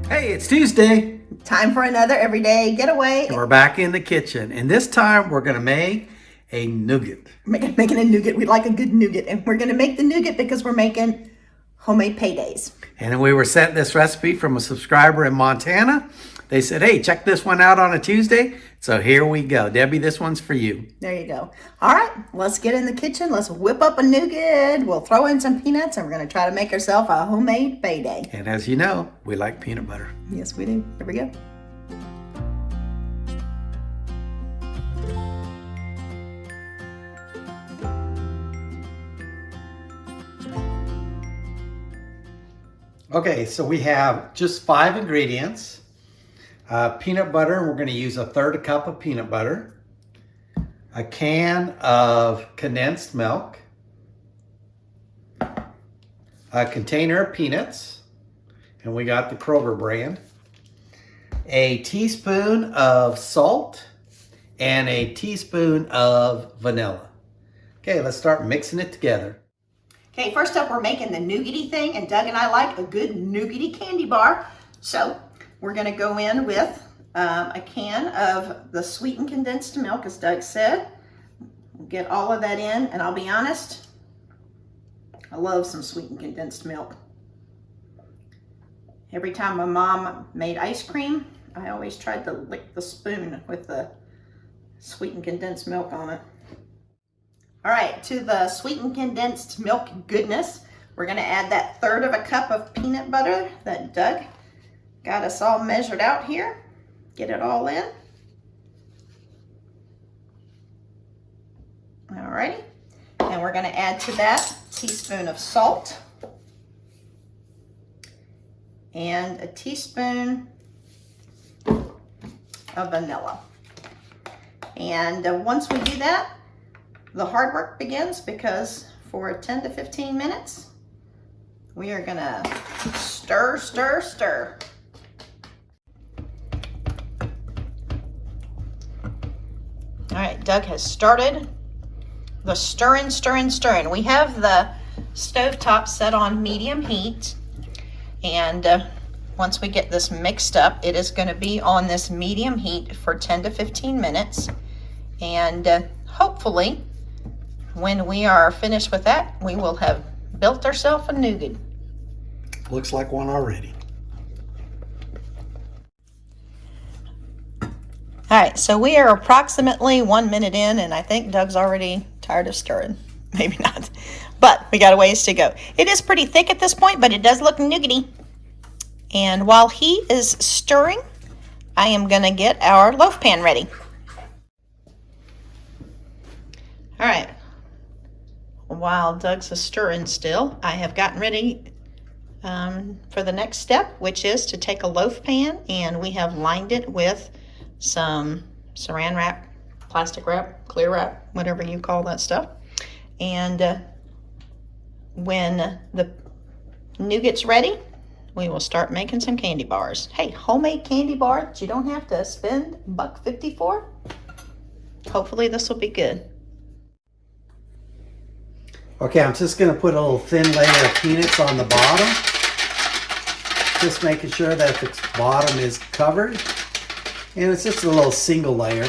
Hey, it's Tuesday. Time for another everyday getaway. And we're back in the kitchen. And this time we're going to make a nougat. Making a nougat. We like a good nougat. And we're going to make the nougat because we're making homemade paydays. And we were sent this recipe from a subscriber in Montana. They said, hey, check this one out on a Tuesday. So here we go. Debbie, this one's for you. There you go. All right, let's get in the kitchen. Let's whip up a nougat. We'll throw in some peanuts and we're going to try to make ourselves a homemade payday. And as you know, we like peanut butter. Yes, we do. Here we go. Okay, so we have just 5 ingredients. Peanut butter, we're going to use 1/3 cup of peanut butter. A can of condensed milk. A container of peanuts, and we got the Kroger brand. A teaspoon of salt and a teaspoon of vanilla. Okay, let's start mixing it together. Okay, first up we're making the nougaty thing, and Doug and I like a good nougaty candy bar. So we're going to go in with a can of the sweetened condensed milk, as Doug said. We'll get all of that in, and I'll be honest, I love some sweetened condensed milk. Every time my mom made ice cream, I always tried to lick the spoon with the sweetened condensed milk on it. All right, to the sweetened condensed milk goodness, we're going to add that 1/3 cup of peanut butter that Doug got us all measured out here. Get it all in. All righty, and we're going to add to that a teaspoon of salt and a teaspoon of vanilla. And once we do that, the hard work begins, because for 10 to 15 minutes, we are gonna stir, stir, stir. All right, Doug has started the stirring, stirring, stirring. We have the stovetop set on medium heat, and once we get this mixed up, it is gonna be on this medium heat for 10 to 15 minutes, and hopefully, when we are finished with that, we will have built ourselves a nougat. Looks like one already. All right, so we are approximately 1 minute in, and I think Doug's already tired of stirring. Maybe not, but we got a ways to go. It is pretty thick at this point, but it does look nougaty. And while he is stirring, I am gonna get our loaf pan ready. All right. While Doug's a stirring still, I have gotten ready for the next step, which is to take a loaf pan, and we have lined it with some saran wrap, plastic wrap, clear wrap, whatever you call that stuff. And when the nougat's ready, we will start making some candy bars. Hey, homemade candy bars you don't have to spend $1.50 for. Hopefully this will be good. Okay, I'm just going to put a little thin layer of peanuts on the bottom. Just making sure that the bottom is covered. And it's just a little single layer.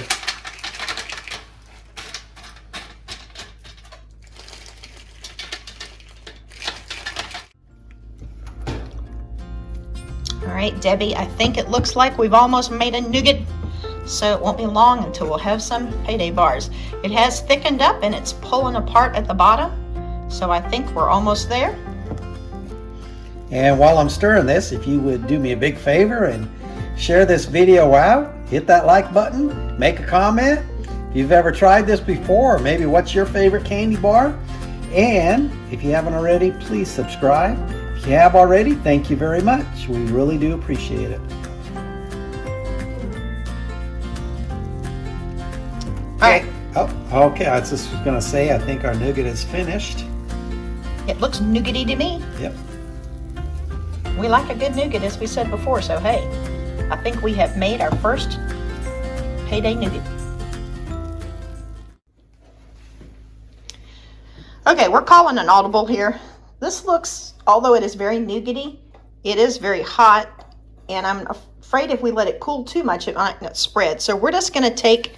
All right, Debbie, I think it looks like we've almost made a nougat, so it won't be long until we'll have some payday bars. It has thickened up and it's pulling apart at the bottom. So I think we're almost there. And while I'm stirring this, if you would do me a big favor and share this video out, hit that like button, make a comment if you've ever tried this before, or maybe what's your favorite candy bar. And if you haven't already, please subscribe. If you have already, thank you very much. We really do appreciate it. All right. Oh, okay. I was just going to say, I think our nougat is finished. It looks nougaty to me. Yep. We like a good nougat, as we said before, so hey, I think we have made our first payday nougat. Okay, we're calling an audible here. This looks, although it is very nougaty, it is very hot and I'm afraid if we let it cool too much, it might not spread. So we're just going to take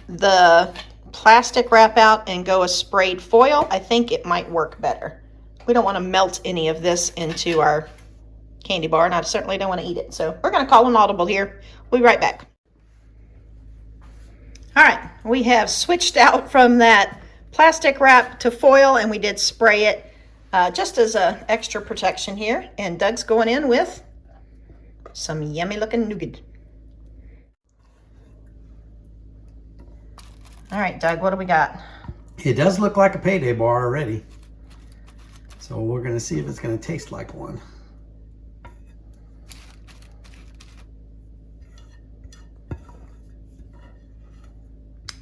the plastic wrap out and go a sprayed foil. I think it might work better. We don't want to melt any of this into our candy bar, and I certainly don't want to eat it. So we're going to call an audible here. We'll be right back. All right, we have switched out from that plastic wrap to foil, and we did spray it just as a extra protection here. And Doug's going in with some yummy looking nougat. All right, Doug, what do we got? It does look like a Payday bar already. So we're going to see if it's going to taste like one.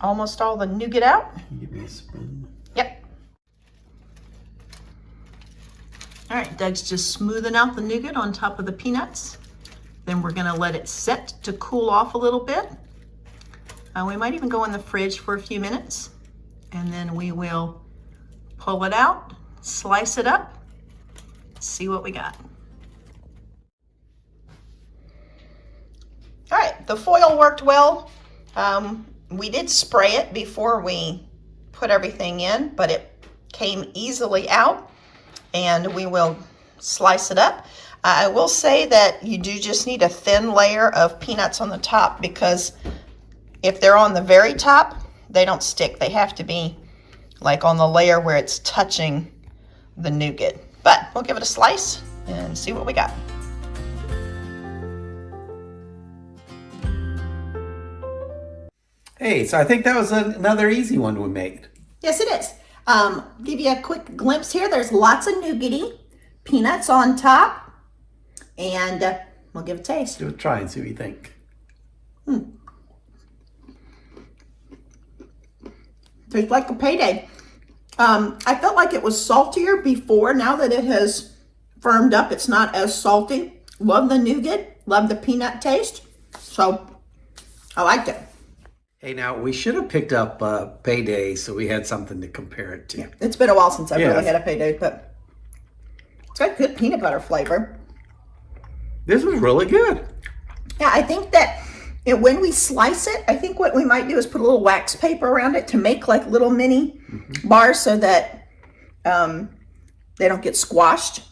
Almost all the nougat out. Give me a spoon. Yep. All right, Doug's just smoothing out the nougat on top of the peanuts. Then we're going to let it set to cool off a little bit. We might even go in the fridge for a few minutes, and then we will pull it out, slice it up, see what we got. All right, the foil worked well. We did spray it before we put everything in, but it came easily out, and we will slice it up. I will say that you do just need a thin layer of peanuts on the top, because if they're on the very top, they don't stick. They have to be like on the layer where it's touching the nougat. But we'll give it a slice and see what we got. Hey, so I think that was another easy one we made. Yes, it is. Give you a quick glimpse here. There's lots of nougaty, peanuts on top, and we'll give it a taste. Give it a try and see what you think. Tastes like a Payday. I felt like it was saltier before. Now that it has firmed up, it's not as salty. Love the nougat. Love the peanut taste. So I liked it. Hey, now we should have picked up Payday so we had something to compare it to. Yeah, it's been a while since I've really had a Payday, but it's got good peanut butter flavor. This was really good. Yeah, I think that when we slice it, I think what we might do is put a little wax paper around it to make like little mini bars so that they don't get squashed.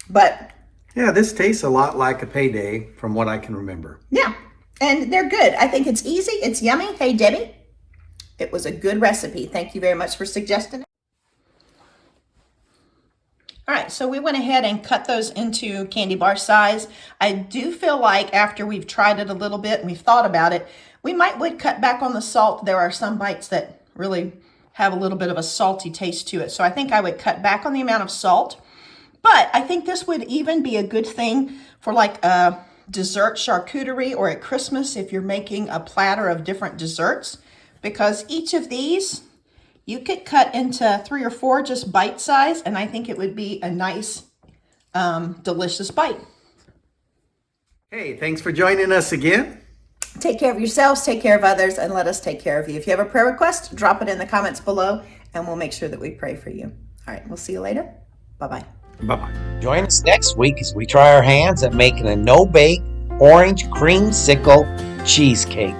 But yeah, this tastes a lot like a Payday from what I can remember. Yeah, and they're good. I think it's easy. It's yummy. Hey, Debbie, it was a good recipe. Thank you very much for suggesting it. All right, so we went ahead and cut those into candy bar size. I do feel like after we've tried it a little bit and we've thought about it, we would cut back on the salt. There are some bites that really have a little bit of a salty taste to it. So I think I would cut back on the amount of salt. But I think this would even be a good thing for like a dessert charcuterie or at Christmas if you're making a platter of different desserts, because each of these you could cut into 3 or 4 just bite size, and I think it would be a nice, delicious bite. Hey, thanks for joining us again. Take care of yourselves, take care of others, and let us take care of you. If you have a prayer request, drop it in the comments below, and we'll make sure that we pray for you. All right, we'll see you later. Bye-bye. Bye-bye. Join us next week as we try our hands at making a no-bake orange creamsicle cheesecake.